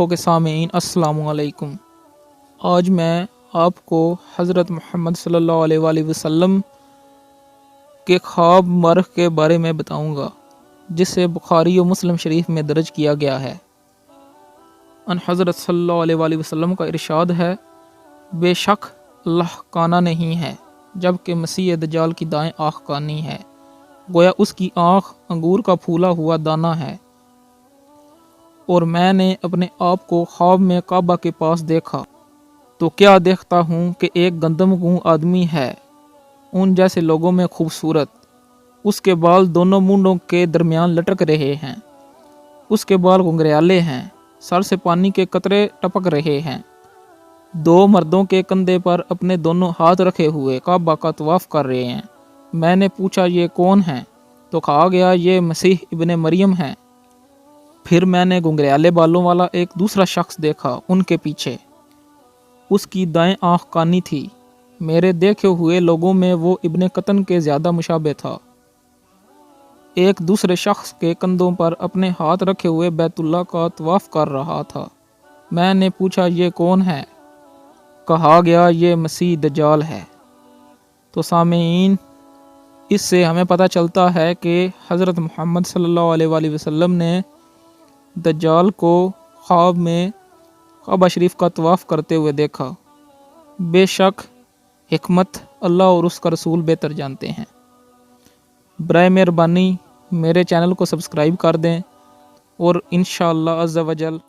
शरीफों के सामीन अस्सलामु अलैकुम। आज मैं आपको हज़रत मोहम्मद सल्लल्लाहु अलैहि वसल्लम के ख्वाब मुबारक के बारे में बताऊंगा, जिसे बुखारी और मुस्लिम शरीफ में दर्ज किया गया है। अन हज़रत सल्लल्लाहु अलैहि वसल्लम का इरशाद है, बेशक अल्लाह काना नहीं है, जबकि मसीह दज्जाल की दाएं आँख कानी है, गोया उसकी आँख अंगूर का फूला हुआ दाना है। और मैंने अपने आप को ख्वाब में काबा के पास देखा तो क्या देखता हूँ कि एक गंदमगू आदमी है, उन जैसे लोगों में खूबसूरत। उसके बाल दोनों मुंडों के दरमियान लटक रहे हैं, उसके बाल घुंघराले हैं, सर से पानी के कतरे टपक रहे हैं। दो मर्दों के कंधे पर अपने दोनों हाथ रखे हुए काबा का तवाफ कर रहे हैं। मैंने पूछा, ये कौन है? तो कहा गया, ये मसीह इब्ने मरियम है। फिर मैंने घुंघराले बालों वाला एक दूसरा शख्स देखा, उनके पीछे। उसकी दाएं आँख कानी थी। मेरे देखे हुए लोगों में वो इब्ने कतन के ज़्यादा मुशाबे था। एक दूसरे शख्स के कंधों पर अपने हाथ रखे हुए बैतुल्लाह का तवाफ कर रहा था। मैंने पूछा, ये कौन है? कहा गया, ये मसीह दज्जाल है। तो सामीन, इससे हमें पता चलता है कि हज़रत मोहम्मद सल्लल्लाहु अलैहि वसल्लम ने दज्जाल को ख्वाब में काबा शरीफ का तवाफ़ करते हुए देखा। बेशक हिकमत अल्लाह और उसका रसूल बेहतर जानते हैं। बराए मेहरबानी मेरे चैनल को सब्सक्राइब कर दें और इंशाअल्लाह अज़्ज़ा वजल